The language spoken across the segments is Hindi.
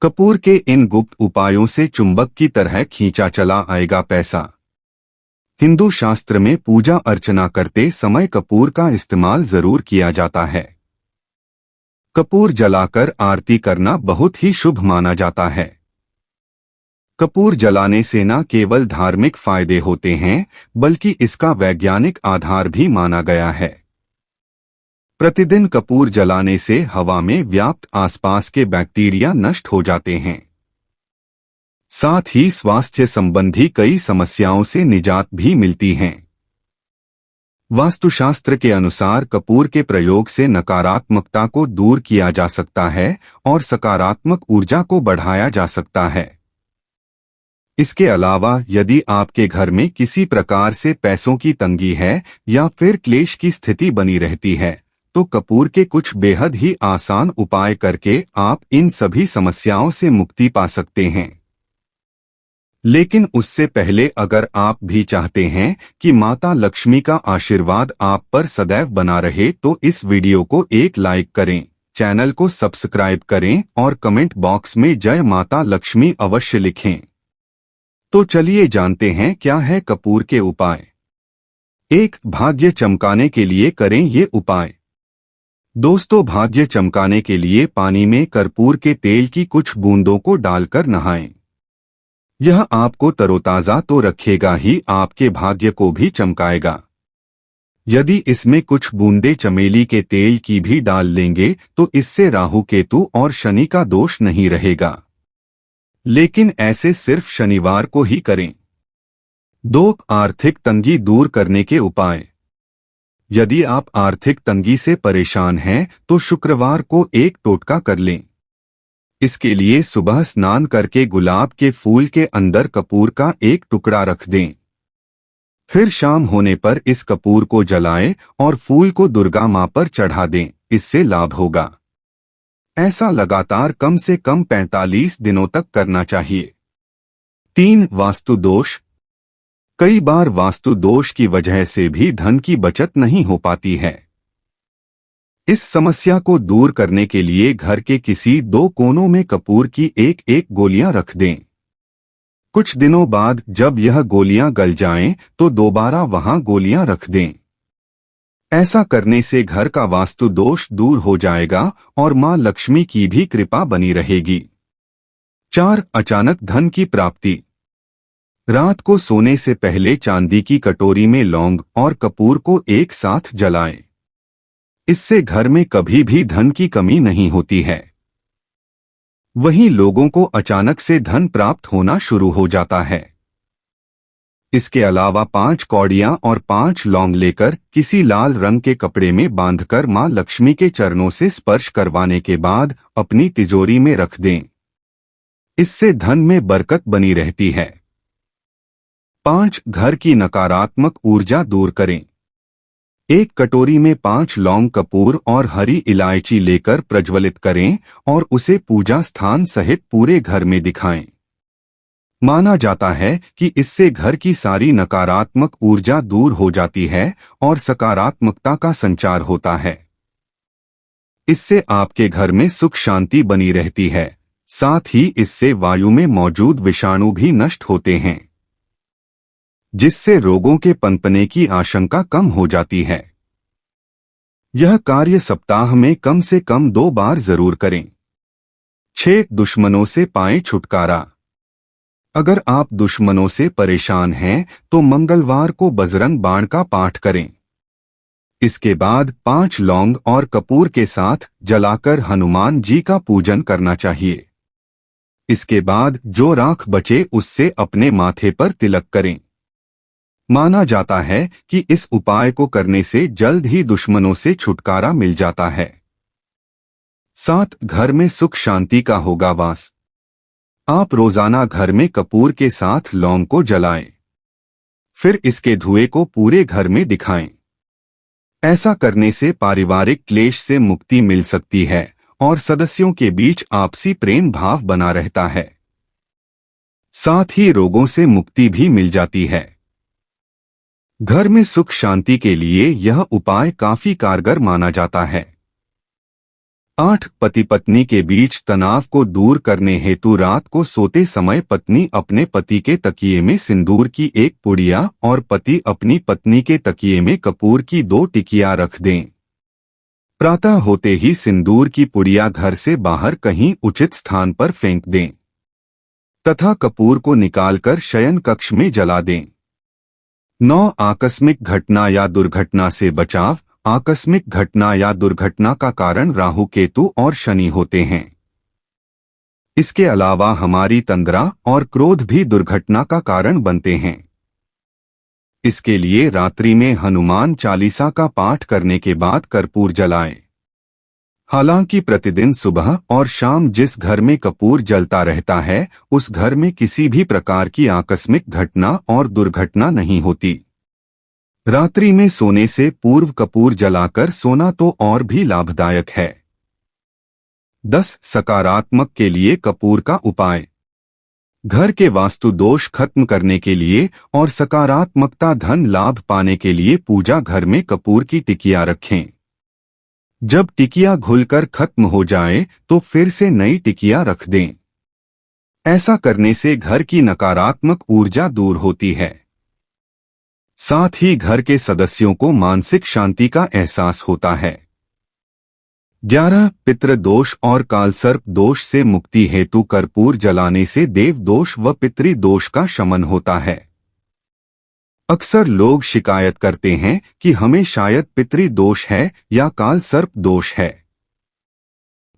कपूर के इन गुप्त उपायों से चुंबक की तरह खींचा चला आएगा पैसा। हिंदू शास्त्र में पूजा अर्चना करते समय कपूर का इस्तेमाल जरूर किया जाता है। कपूर जलाकर आरती करना बहुत ही शुभ माना जाता है। कपूर जलाने से न केवल धार्मिक फायदे होते हैं, बल्कि इसका वैज्ञानिक आधार भी माना गया है। प्रतिदिन कपूर जलाने से हवा में व्याप्त आसपास के बैक्टीरिया नष्ट हो जाते हैं। साथ ही स्वास्थ्य संबंधी कई समस्याओं से निजात भी मिलती है। वास्तुशास्त्र के अनुसार कपूर के प्रयोग से नकारात्मकता को दूर किया जा सकता है और सकारात्मक ऊर्जा को बढ़ाया जा सकता है। इसके अलावा यदि आपके घर में किसी प्रकार से पैसों की तंगी है या फिर क्लेश की स्थिति बनी रहती है, तो कपूर के कुछ बेहद ही आसान उपाय करके आप इन सभी समस्याओं से मुक्ति पा सकते हैं। लेकिन उससे पहले अगर आप भी चाहते हैं कि माता लक्ष्मी का आशीर्वाद आप पर सदैव बना रहे, तो इस वीडियो को एक लाइक करें, चैनल को सब्सक्राइब करें और कमेंट बॉक्स में जय माता लक्ष्मी अवश्य लिखें। तो चलिए जानते हैं क्या है कपूर के उपाय। 1. भाग्य चमकाने के लिए करें ये उपाय। दोस्तों, भाग्य चमकाने के लिए पानी में कर्पूर के तेल की कुछ बूंदों को डालकर नहाएं। यह आपको तरोताजा तो रखेगा ही, आपके भाग्य को भी चमकाएगा। यदि इसमें कुछ बूंदे चमेली के तेल की भी डाल लेंगे तो इससे राहु केतु और शनि का दोष नहीं रहेगा। लेकिन ऐसे सिर्फ शनिवार को ही करें। 2. आर्थिक तंगी दूर करने के उपाय। यदि आप आर्थिक तंगी से परेशान हैं तो शुक्रवार को एक टोटका कर लें। इसके लिए सुबह स्नान करके गुलाब के फूल के अंदर कपूर का एक टुकड़ा रख दें। फिर शाम होने पर इस कपूर को जलाएं और फूल को दुर्गा मां पर चढ़ा दें। इससे लाभ होगा। ऐसा लगातार कम से कम 45 दिनों तक करना चाहिए। 3. वास्तु दोष। कई बार वास्तु दोष की वजह से भी धन की बचत नहीं हो पाती है। इस समस्या को दूर करने के लिए घर के किसी 2 कोनों में कपूर की एक गोलियां रख दें। कुछ दिनों बाद जब यह गोलियां गल जाएं, तो दोबारा वहां गोलियां रख दें। ऐसा करने से घर का वास्तु दोष दूर हो जाएगा और मां लक्ष्मी की भी कृपा बनी रहेगी। 4. अचानक धन की प्राप्ति। रात को सोने से पहले चांदी की कटोरी में लौंग और कपूर को एक साथ जलाएं। इससे घर में कभी भी धन की कमी नहीं होती है। वहीं लोगों को अचानक से धन प्राप्त होना शुरू हो जाता है। इसके अलावा 5 कौड़ियां और 5 लौंग लेकर किसी लाल रंग के कपड़े में बांधकर मां लक्ष्मी के चरणों से स्पर्श करवाने के बाद अपनी तिजोरी में रख दें। इससे धन में बरकत बनी रहती है। 5. घर की नकारात्मक ऊर्जा दूर करें। एक कटोरी में 5 लौंग कपूर और हरी इलायची लेकर प्रज्वलित करें और उसे पूजा स्थान सहित पूरे घर में दिखाएं। माना जाता है कि इससे घर की सारी नकारात्मक ऊर्जा दूर हो जाती है और सकारात्मकता का संचार होता है। इससे आपके घर में सुख शांति बनी रहती है। साथ ही इससे वायु में मौजूद विषाणु भी नष्ट होते हैं, जिससे रोगों के पनपने की आशंका कम हो जाती है। यह कार्य सप्ताह में कम से कम 2 बार जरूर करें। 6. दुश्मनों से पाएं छुटकारा। अगर आप दुश्मनों से परेशान हैं तो मंगलवार को बजरंग बाण का पाठ करें। इसके बाद 5 लौंग और कपूर के साथ जलाकर हनुमान जी का पूजन करना चाहिए। इसके बाद जो राख बचे उससे अपने माथे पर तिलक करें। माना जाता है कि इस उपाय को करने से जल्द ही दुश्मनों से छुटकारा मिल जाता है। 7. घर में सुख शांति का होगा वास। आप रोजाना घर में कपूर के साथ लौंग को जलाएं। फिर इसके धुएं को पूरे घर में दिखाएं। ऐसा करने से पारिवारिक क्लेश से मुक्ति मिल सकती है और सदस्यों के बीच आपसी प्रेम भाव बना रहता है। साथ ही रोगों से मुक्ति भी मिल जाती है। घर में सुख शांति के लिए यह उपाय काफी कारगर माना जाता है। 8 पति पत्नी के बीच तनाव को दूर करने हेतु रात को सोते समय पत्नी अपने पति के तकिए में सिंदूर की एक पुड़िया और पति अपनी पत्नी के तकिए में कपूर की 2 टिकिया रख दें। प्रातः होते ही सिंदूर की पुड़िया घर से बाहर कहीं उचित स्थान पर फेंक दें तथा कपूर को निकालकर शयन कक्ष में जला दें। 9 आकस्मिक घटना या दुर्घटना से बचाव। आकस्मिक घटना या दुर्घटना का कारण राहु केतु और शनि होते हैं। इसके अलावा हमारी तंद्रा और क्रोध भी दुर्घटना का कारण बनते हैं। इसके लिए रात्रि में हनुमान चालीसा का पाठ करने के बाद कर्पूर जलाएं। हालांकि प्रतिदिन सुबह और शाम जिस घर में कपूर जलता रहता है उस घर में किसी भी प्रकार की आकस्मिक घटना और दुर्घटना नहीं होती। रात्रि में सोने से पूर्व कपूर जलाकर सोना तो और भी लाभदायक है। 10 सकारात्मक के लिए कपूर का उपाय। घर के वास्तु दोष खत्म करने के लिए और सकारात्मकता धन लाभ पाने के लिए पूजा घर में कपूर की टिकिया रखें। जब टिकिया घुलकर खत्म हो जाए तो फिर से नई टिकिया रख दें। ऐसा करने से घर की नकारात्मक ऊर्जा दूर होती है। साथ ही घर के सदस्यों को मानसिक शांति का एहसास होता है। 11 पितृ दोष और कालसर्प दोष से मुक्ति हेतु कर्पूर जलाने से देव दोष व पितृ दोष का शमन होता है। अक्सर लोग शिकायत करते हैं कि हमें शायद पितृ दोष है या कालसर्प दोष है।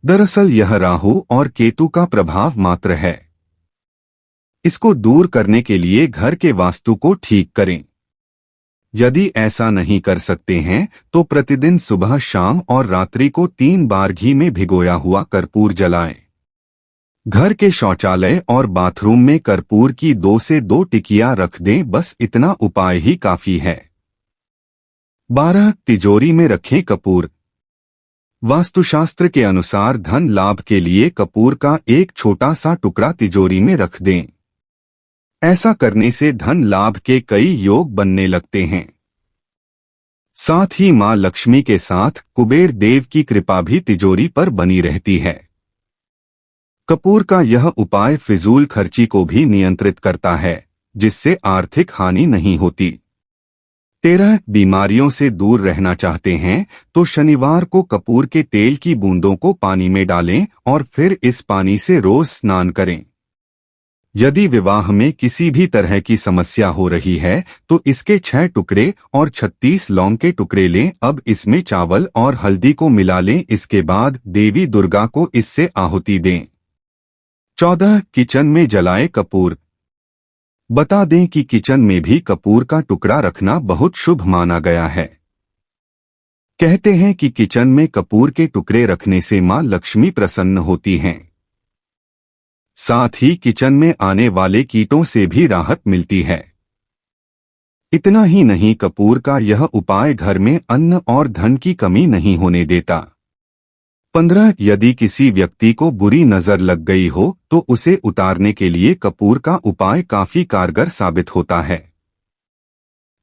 दरअसल यह राहु और केतु का प्रभाव मात्र है। इसको दूर करने के लिए घर के वास्तु को ठीक करें। यदि ऐसा नहीं कर सकते हैं तो प्रतिदिन सुबह शाम और रात्रि को 3 बार घी में भिगोया हुआ कर्पूर जलाएं। घर के शौचालय और बाथरूम में कर्पूर की 2 से 2 टिकिया रख दें। बस इतना उपाय ही काफी है। 12 तिजोरी में रखें कपूर। वास्तुशास्त्र के अनुसार धन लाभ के लिए कपूर का एक छोटा सा टुकड़ा तिजोरी में रख दें। ऐसा करने से धन लाभ के कई योग बनने लगते हैं। साथ ही मां लक्ष्मी के साथ कुबेर देव की कृपा भी तिजोरी पर बनी रहती है। कपूर का यह उपाय फिजूल खर्ची को भी नियंत्रित करता है, जिससे आर्थिक हानि नहीं होती। 13 बीमारियों से दूर रहना चाहते हैं तो शनिवार को कपूर के तेल की बूंदों को पानी में डालें और फिर इस पानी से रोज स्नान करें। यदि विवाह में किसी भी तरह की समस्या हो रही है तो इसके 6 टुकड़े और 36 लौंग के टुकड़े लें। अब इसमें चावल और हल्दी को मिला लें। इसके बाद देवी दुर्गा को इससे आहुति दें। 14 किचन में जलाए कपूर। बता दें कि किचन में भी कपूर का टुकड़ा रखना बहुत शुभ माना गया है। कहते हैं कि किचन में कपूर के टुकड़े रखने से मां लक्ष्मी प्रसन्न होती हैं। साथ ही किचन में आने वाले कीटों से भी राहत मिलती है। इतना ही नहीं, कपूर का यह उपाय घर में अन्न और धन की कमी नहीं होने देता। 15 यदि किसी व्यक्ति को बुरी नजर लग गई हो तो उसे उतारने के लिए कपूर का उपाय काफी कारगर साबित होता है।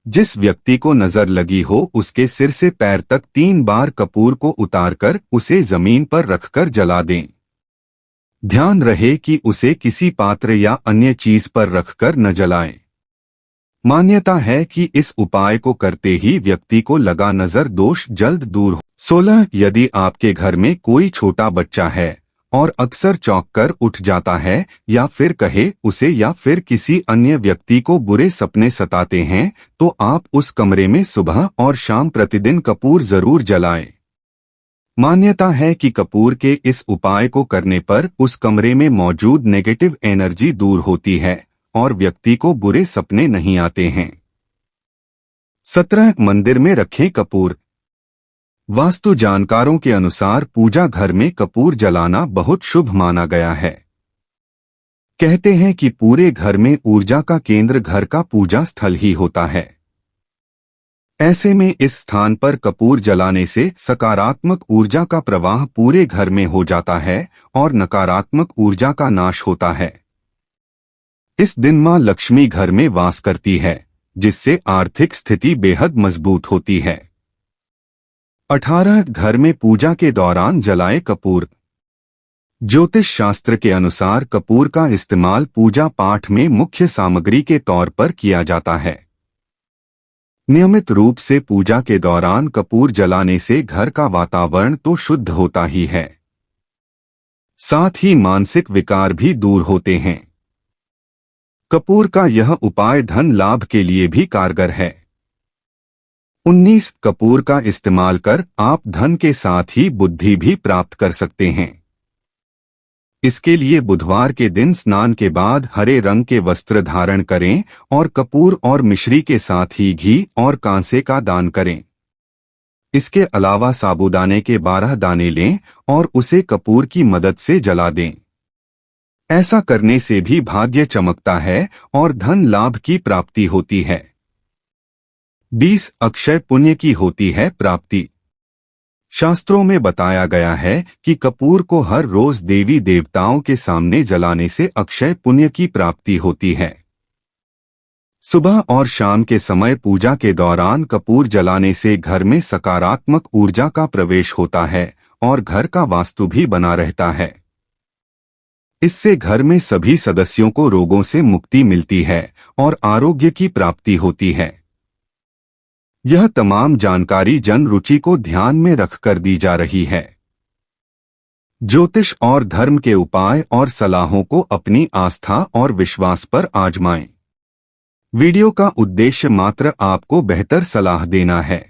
जिस व्यक्ति को नजर लगी हो उसके सिर से पैर तक 3 बार कपूर को उतारकर उसे जमीन पर रखकर जला दें। ध्यान रहे कि उसे किसी पात्र या अन्य चीज पर रखकर न जलाएं। मान्यता है कि इस उपाय को करते ही व्यक्ति को लगा नजर दोष जल्द दूर हो। 16 यदि आपके घर में कोई छोटा बच्चा है और अक्सर चौंक कर उठ जाता है या फिर कहे उसे या फिर किसी अन्य व्यक्ति को बुरे सपने सताते हैं तो आप उस कमरे में सुबह और शाम प्रतिदिन कपूर जरूर जलाएं। मान्यता है कि कपूर के इस उपाय को करने पर उस कमरे में मौजूद नेगेटिव एनर्जी दूर होती है और व्यक्ति को बुरे सपने नहीं आते हैं। 17 मंदिर में रखें कपूर। वास्तु जानकारों के अनुसार पूजा घर में कपूर जलाना बहुत शुभ माना गया है। कहते हैं कि पूरे घर में ऊर्जा का केंद्र घर का पूजा स्थल ही होता है। ऐसे में इस स्थान पर कपूर जलाने से सकारात्मक ऊर्जा का प्रवाह पूरे घर में हो जाता है और नकारात्मक ऊर्जा का नाश होता है। इस दिन मां लक्ष्मी घर में वास करती है, जिससे आर्थिक स्थिति बेहद मजबूत होती है। 18 घर में पूजा के दौरान जलाए कपूर। ज्योतिष शास्त्र के अनुसार कपूर का इस्तेमाल पूजा पाठ में मुख्य सामग्री के तौर पर किया जाता है। नियमित रूप से पूजा के दौरान कपूर जलाने से घर का वातावरण तो शुद्ध होता ही है, साथ ही मानसिक विकार भी दूर होते हैं। कपूर का यह उपाय धन लाभ के लिए भी कारगर है। 19 कपूर का इस्तेमाल कर आप धन के साथ ही बुद्धि भी प्राप्त कर सकते हैं। इसके लिए बुधवार के दिन स्नान के बाद हरे रंग के वस्त्र धारण करें और कपूर और मिश्री के साथ ही घी और कांसे का दान करें। इसके अलावा साबूदाने के 12 दाने लें और उसे कपूर की मदद से जला दें। ऐसा करने से भी भाग्य चमकता है और धन लाभ की प्राप्ति होती है। 20 अक्षय पुण्य की होती है प्राप्ति। शास्त्रों में बताया गया है कि कपूर को हर रोज देवी देवताओं के सामने जलाने से अक्षय पुण्य की प्राप्ति होती है। सुबह और शाम के समय पूजा के दौरान कपूर जलाने से घर में सकारात्मक ऊर्जा का प्रवेश होता है और घर का वास्तु भी बना रहता है। इससे घर में सभी सदस्यों को रोगों से मुक्ति मिलती है और आरोग्य की प्राप्ति होती है। यह तमाम जानकारी जन रुचि को ध्यान में रखकर दी जा रही है। ज्योतिष और धर्म के उपाय और सलाहों को अपनी आस्था और विश्वास पर आजमाएं। वीडियो का उद्देश्य मात्र आपको बेहतर सलाह देना है।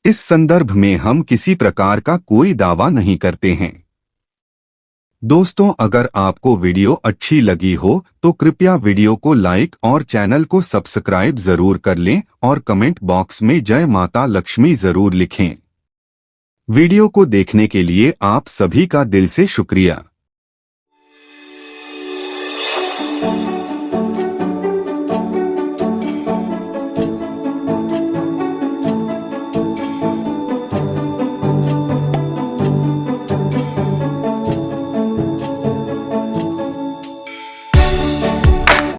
इस संदर्भ में हम किसी प्रकार का कोई दावा नहीं करते हैं। दोस्तों, अगर आपको वीडियो अच्छी लगी हो तो कृपया वीडियो को लाइक और चैनल को सब्सक्राइब जरूर कर लें और कमेंट बॉक्स में जय माता लक्ष्मी जरूर लिखें। वीडियो को देखने के लिए आप सभी का दिल से शुक्रिया।